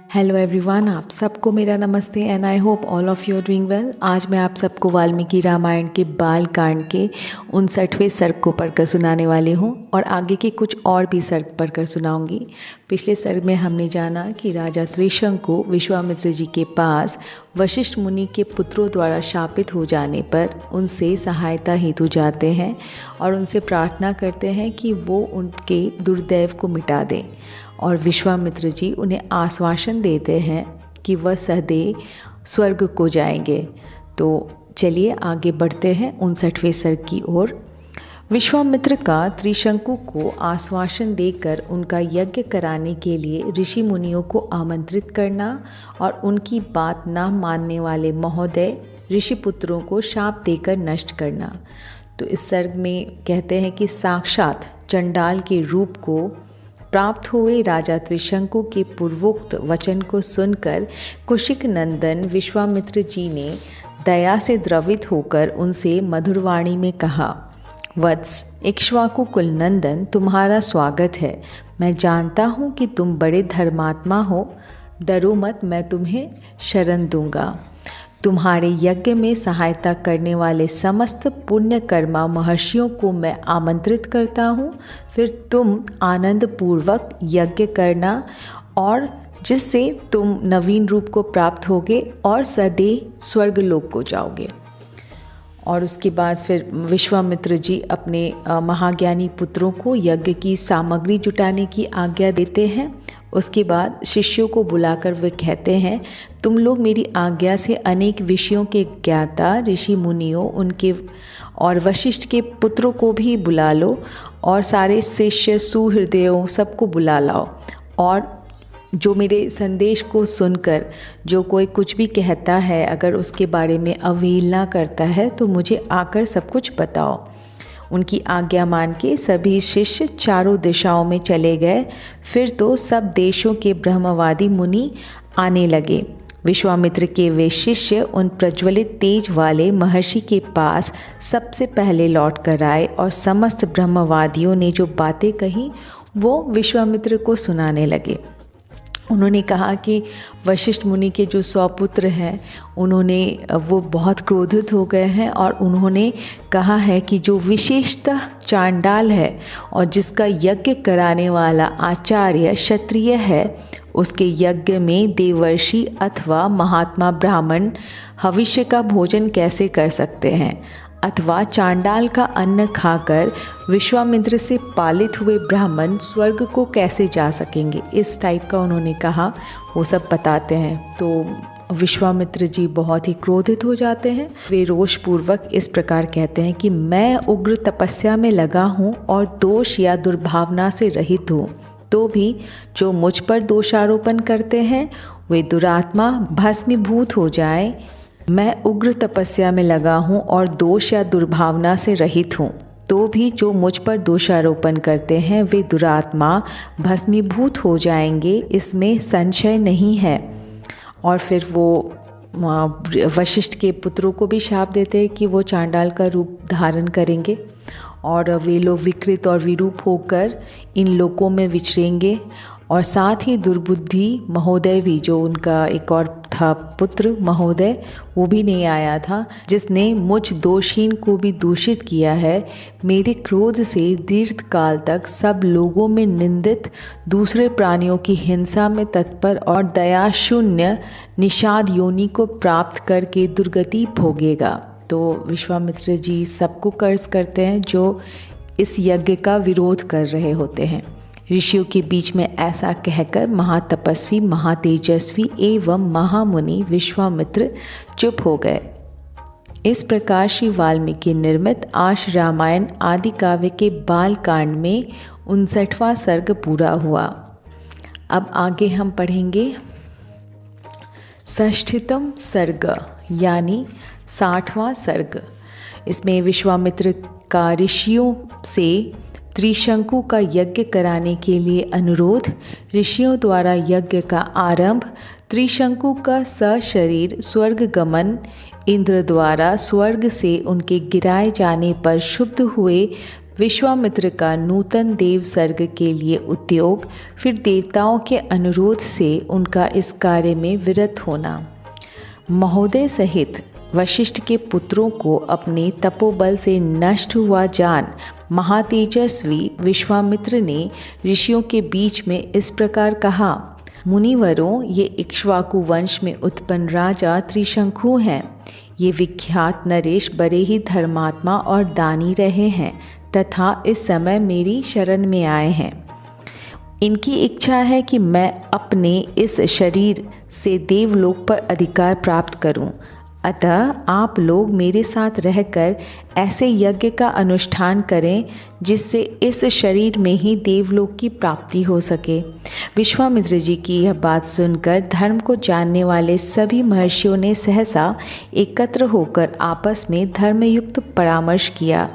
Hello everyone, आप सबको मेरा नमस्ते and I hope all of you are doing well. आज मैं आप सबको वाल्मीकि रामायण के बाल कांड के 59वें सर्ग को पढ़कर सुनाने वाली हूँ और आगे के कुछ और भी सर्ग पढ़कर सुनाऊंगी। पिछले सर्ग में हमने जाना कि राजा त्रिशंकु विश्वामित्र जी के पास वशिष्ठ मुनि के पुत्रों द्वारा शापित हो जाने पर उनसे सहायता हेतु जाते हैं और उनसे प्रार्थना करते हैं कि वो उनके दुर्दैव को मिटा दें। और विश्वामित्र जी उन्हें आश्वासन देते हैं कि वह सदैव स्वर्ग को जाएंगे। तो चलिए आगे बढ़ते हैं 59वें सर्ग की ओर। विश्वामित्र का त्रिशंकु को आश्वासन देकर उनका यज्ञ कराने के लिए ऋषि मुनियों को आमंत्रित करना और उनकी बात ना मानने वाले महोदय ऋषि पुत्रों को शाप देकर नष्ट करना। तो इस सर्ग में कहते हैं कि साक्षात चंडाल के रूप को प्राप्त हुए राजा त्रिशंकु के पूर्वोक्त वचन को सुनकर कुशिक नंदन विश्वामित्र जी ने दया से द्रवित होकर उनसे मधुरवाणी में कहा, वत्स इक्ष्वाकु कुल नंदन, तुम्हारा स्वागत है। मैं जानता हूँ कि तुम बड़े धर्मात्मा हो। डरो मत, मैं तुम्हें शरण दूंगा। तुम्हारे यज्ञ में सहायता करने वाले समस्त पुण्यकर्मा महर्षियों को मैं आमंत्रित करता हूँ। फिर तुम आनंद पूर्वक यज्ञ करना और जिससे तुम नवीन रूप को प्राप्त होगे और सदैव स्वर्गलोक को जाओगे। और उसके बाद फिर विश्वामित्र जी अपने महाज्ञानी पुत्रों को यज्ञ की सामग्री जुटाने की आज्ञा देते हैं। उसके बाद शिष्यों को बुलाकर वे कहते हैं, तुम लोग मेरी आज्ञा से अनेक विषयों के ज्ञाता ऋषि मुनियों उनके और वशिष्ठ के पुत्रों को भी बुला लो और सारे शिष्य सुहृदयों सबको बुला लाओ। और जो मेरे संदेश को सुनकर जो कोई कुछ भी कहता है, अगर उसके बारे में अवहेलना करता है तो मुझे आकर सब कुछ बताओ। उनकी आज्ञा मान के सभी शिष्य चारों दिशाओं में चले गए। फिर तो सब देशों के ब्रह्मवादी मुनि आने लगे। विश्वामित्र के वे शिष्य उन प्रज्वलित तेज वाले महर्षि के पास सबसे पहले लौट कर आए और समस्त ब्रह्मवादियों ने जो बातें कही वो विश्वामित्र को सुनाने लगे। उन्होंने कहा कि वशिष्ठ मुनि के जो 100 पुत्र हैं वो बहुत क्रोधित हो गए हैं और उन्होंने कहा है कि जो विशेषतः चांडाल है और जिसका यज्ञ कराने वाला आचार्य क्षत्रिय है, उसके यज्ञ में देवर्षि अथवा महात्मा ब्राह्मण भविष्य का भोजन कैसे कर सकते हैं, अथवा चांडाल का अन्न खाकर विश्वामित्र से पालित हुए ब्राह्मण स्वर्ग को कैसे जा सकेंगे। इस टाइप का उन्होंने कहा, वो सब बताते हैं। तो विश्वामित्र जी बहुत ही क्रोधित हो जाते हैं। वे रोषपूर्वक इस प्रकार कहते हैं कि मैं उग्र तपस्या में लगा हूँ और दोष या दुर्भावना से रहित हूँ, तो भी जो मुझ पर दोषारोपण करते हैं वे दुरात्मा भस्मीभूत हो जाए। मैं उग्र तपस्या में लगा हूँ और दोष या दुर्भावना से रहित हूँ, तो भी जो मुझ पर दोषारोपण करते हैं वे दुरात्मा भस्मीभूत हो जाएंगे, इसमें संशय नहीं है। और फिर वो वशिष्ठ के पुत्रों को भी शाप देते हैं कि वो चांडाल का रूप धारण करेंगे और वे लोग विकृत और विरूप होकर इन लोकों में विचरेंगे। और साथ ही दुर्बुद्धि महोदय भी, जो उनका एक और था पुत्र महोदय, वो भी नहीं आया था, जिसने मुझ दोषहीन को भी दूषित किया है। मेरे क्रोध से दीर्घ काल तक सब लोगों में निंदित, दूसरे प्राणियों की हिंसा में तत्पर और दया शून्य निषाद योनि को प्राप्त करके दुर्गति भोगेगा। तो विश्वामित्र जी सबको कर्ज करते हैं जो इस यज्ञ का विरोध कर रहे होते हैं। ऋषियों के बीच में ऐसा कहकर महातपस्वी, महातेजस्वी एवं महामुनि विश्वामित्र चुप हो गए। इस प्रकार श्री वाल्मीकि निर्मित आश रामायण आदि काव्य के बाल कांड में 59वां सर्ग पूरा हुआ। अब आगे हम पढ़ेंगे 60वां सर्ग यानी 60वां सर्ग। इसमें विश्वामित्र का ऋषियों से त्रिशंकु का यज्ञ कराने के लिए अनुरोध, ऋषियों द्वारा यज्ञ का आरंभ, त्रिशंकु का सशरीर स्वर्ग गमन, इंद्र द्वारा स्वर्ग से उनके गिराए जाने पर शुद्ध हुए विश्वामित्र का नूतन देव सर्ग के लिए उद्योग, फिर देवताओं के अनुरोध से उनका इस कार्य में विरत होना। महोदय सहित वशिष्ठ के पुत्रों को अपने तपोबल से नष्ट हुआ जान महातेजस्वी विश्वामित्र ने ऋषियों के बीच में इस प्रकार कहा, मुनिवरों, ये इक्ष्वाकु वंश में उत्पन्न राजा त्रिशंकु हैं। ये विख्यात नरेश बड़े ही धर्मात्मा और दानी रहे हैं तथा इस समय मेरी शरण में आए हैं। इनकी इच्छा है कि मैं अपने इस शरीर से देवलोक पर अधिकार प्राप्त करूं। अतः आप लोग मेरे साथ रहकर ऐसे यज्ञ का अनुष्ठान करें जिससे इस शरीर में ही देवलोक की प्राप्ति हो सके। विश्वामित्र जी की यह बात सुनकर धर्म को जानने वाले सभी महर्षियों ने सहसा एकत्र होकर आपस में धर्मयुक्त परामर्श किया।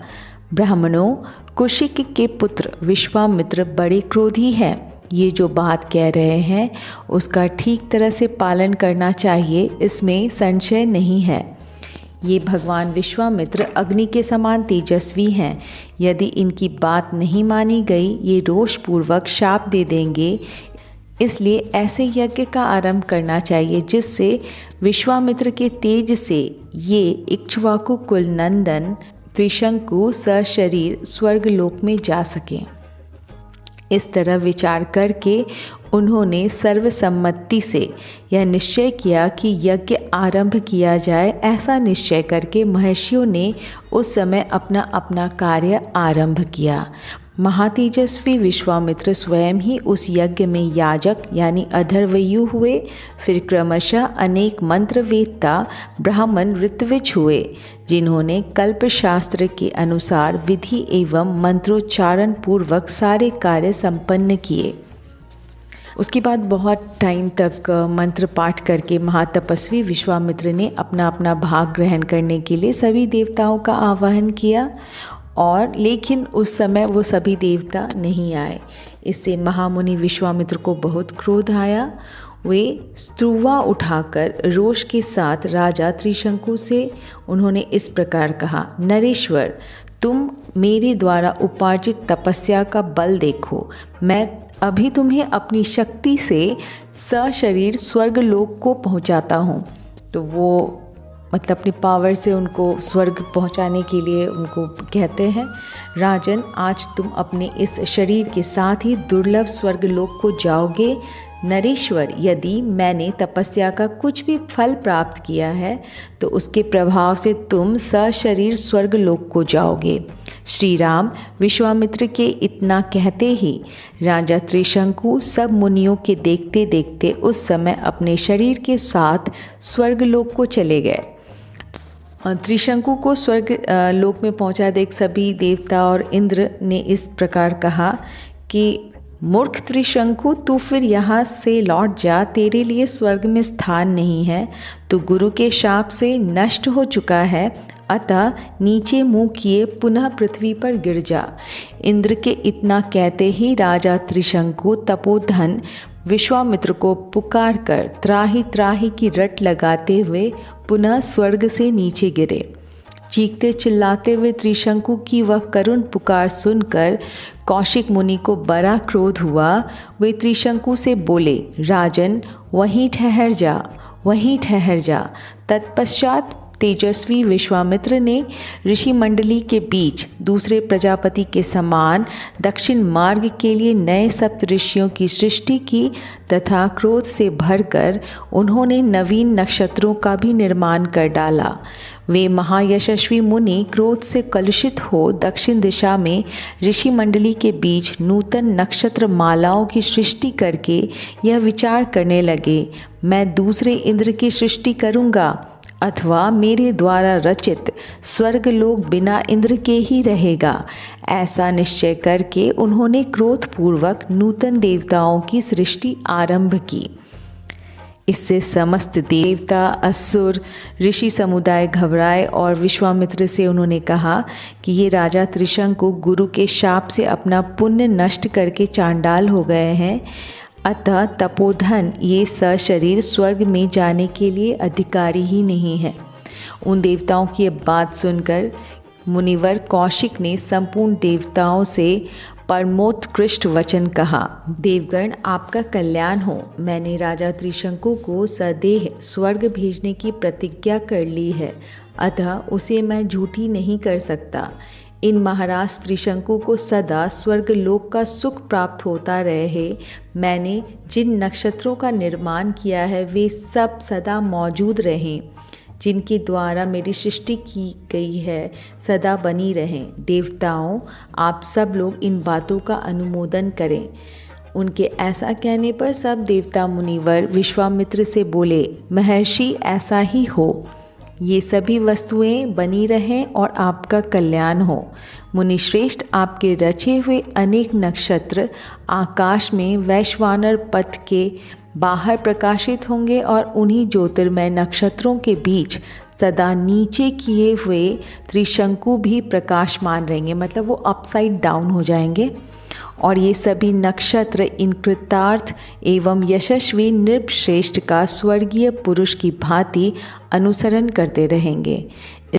ब्राह्मणों, कुशिक के पुत्र विश्वामित्र बड़े क्रोधी हैं। ये जो बात कह रहे हैं उसका ठीक तरह से पालन करना चाहिए, इसमें संशय नहीं है। ये भगवान विश्वामित्र अग्नि के समान तेजस्वी हैं। यदि इनकी बात नहीं मानी गई, ये रोषपूर्वक शाप दे देंगे। इसलिए ऐसे यज्ञ का आरंभ करना चाहिए जिससे विश्वामित्र के तेज से ये इक्ष्वाकु कुल नंदन त्रिशंकु सशरीर स्वर्गलोक में जा सकें। इस तरह विचार करके उन्होंने सर्वसम्मति से यह निश्चय किया कि यज्ञ आरंभ किया जाए। ऐसा निश्चय करके महर्षियों ने उस समय अपना अपना कार्य आरंभ किया। महातेजस्वी विश्वामित्र स्वयं ही उस यज्ञ में याजक यानी अधर्वयु हुए। फिर क्रमशः अनेक मंत्रवेत्ता ब्राह्मण ऋत्विज हुए, जिन्होंने कल्पशास्त्र के अनुसार विधि एवं मंत्रोच्चारण पूर्वक सारे कार्य संपन्न किए। उसके बाद बहुत टाइम तक मंत्र पाठ करके महातपस्वी विश्वामित्र ने अपना अपना भाग ग्रहण करने के लिए सभी देवताओं का आवाहन किया, और लेकिन उस समय वो सभी देवता नहीं आए। इससे महामुनि विश्वामित्र को बहुत क्रोध आया। वे स्त्रुवा उठाकर रोष के साथ राजा त्रिशंकु से उन्होंने इस प्रकार कहा, नरेश्वर, तुम मेरे द्वारा उपार्जित तपस्या का बल देखो। मैं अभी तुम्हें अपनी शक्ति से सशरीर स्वर्गलोक को पहुंचाता हूँ। तो वो मतलब अपनी पावर से उनको स्वर्ग पहुंचाने के लिए उनको कहते हैं, राजन, आज तुम अपने इस शरीर के साथ ही दुर्लभ स्वर्गलोक को जाओगे। नरेश्वर, यदि मैंने तपस्या का कुछ भी फल प्राप्त किया है तो उसके प्रभाव से तुम सशरीर स्वर्गलोक को जाओगे। श्री राम विश्वामित्र के इतना कहते ही राजा त्रिशंकु सब मुनियों के देखते देखते उस समय अपने शरीर के साथ स्वर्गलोक को चले गए। त्रिशंकु को स्वर्ग लोक में पहुंचा देख सभी देवता और इंद्र ने इस प्रकार कहा कि मूर्ख त्रिशंकु, तू फिर यहाँ से लौट जा, तेरे लिए स्वर्ग में स्थान नहीं है। तू गुरु के शाप से नष्ट हो चुका है, अतः नीचे मुंह किए पुनः पृथ्वी पर गिर जा। इंद्र के इतना कहते ही राजा त्रिशंकु तपोधन विश्वामित्र को पुकार कर त्राहि त्राहि की रट लगाते हुए पुनः स्वर्ग से नीचे गिरे। चीखते चिल्लाते हुए त्रिशंकु की वह करुण पुकार सुनकर कौशिक मुनि को बड़ा क्रोध हुआ। वे त्रिशंकु से बोले, राजन, वहीं ठहर जा, वहीं ठहर जा। तत्पश्चात तेजस्वी विश्वामित्र ने ऋषि मंडली के बीच दूसरे प्रजापति के समान दक्षिण मार्ग के लिए नए सप्त ऋषियों की सृष्टि की तथा क्रोध से भरकर उन्होंने नवीन नक्षत्रों का भी निर्माण कर डाला। वे महायशस्वी मुनि क्रोध से कलुषित हो दक्षिण दिशा में ऋषि मंडली के बीच नूतन नक्षत्र मालाओं की सृष्टि करके यह विचार करने लगे, मैं दूसरे इंद्र की सृष्टि करूँगा अथवा मेरे द्वारा रचित स्वर्गलोक बिना इंद्र के ही रहेगा। ऐसा निश्चय करके उन्होंने क्रोधपूर्वक नूतन देवताओं की सृष्टि आरंभ की। इससे समस्त देवता, असुर, ऋषि समुदाय घबराए और विश्वामित्र से उन्होंने कहा कि ये राजा त्रिशंकु गुरु के शाप से अपना पुण्य नष्ट करके चांडाल हो गए हैं, अतः तपोधन ये सशरीर स्वर्ग में जाने के लिए अधिकारी ही नहीं है। उन देवताओं की ये बात सुनकर मुनिवर कौशिक ने संपूर्ण देवताओं से परमोत्कृष्ट वचन कहा, देवगण आपका कल्याण हो। मैंने राजा त्रिशंकु को सदेह स्वर्ग भेजने की प्रतिज्ञा कर ली है, अतः उसे मैं झूठी नहीं कर सकता। इन महाराज त्रिशंकु को सदा स्वर्ग लोक का सुख प्राप्त होता रहे। मैंने जिन नक्षत्रों का निर्माण किया है वे सब सदा मौजूद रहें, जिनके द्वारा मेरी सृष्टि की गई है सदा बनी रहें। देवताओं, आप सब लोग इन बातों का अनुमोदन करें। उनके ऐसा कहने पर सब देवता मुनिवर विश्वामित्र से बोले, महर्षि ऐसा ही हो, ये सभी वस्तुएं बनी रहें और आपका कल्याण हो। मुनिश्रेष्ठ, आपके रचे हुए अनेक नक्षत्र आकाश में वैश्वानर पथ के बाहर प्रकाशित होंगे और उन्हीं ज्योतिर्मय नक्षत्रों के बीच सदा नीचे किए हुए त्रिशंकु भी प्रकाशमान रहेंगे, मतलब वो अपसाइड डाउन हो जाएंगे। और ये सभी नक्षत्र इन कृतार्थ एवं यशस्वी नृपश्रेष्ठ का स्वर्गीय पुरुष की भांति अनुसरण करते रहेंगे।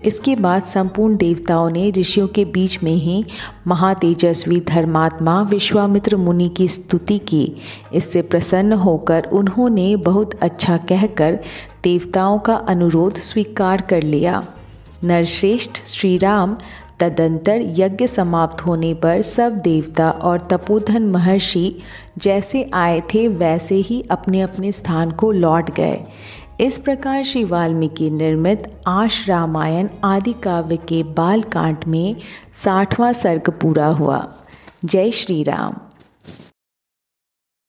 इसके बाद संपूर्ण देवताओं ने ऋषियों के बीच में ही महातेजस्वी धर्मात्मा विश्वामित्र मुनि की स्तुति की। इससे प्रसन्न होकर उन्होंने बहुत अच्छा कहकर देवताओं का अनुरोध स्वीकार कर लिया। नरश्रेष्ठ श्री राम तदंतर यज्ञ समाप्त होने पर सब देवता और तपोधन महर्षि जैसे आए थे वैसे ही अपने अपने स्थान को लौट गए। इस प्रकार श्री वाल्मीकि निर्मित आश रामायण आदि काव्य के बालकांड में 60वां सर्ग पूरा हुआ। जय श्री राम।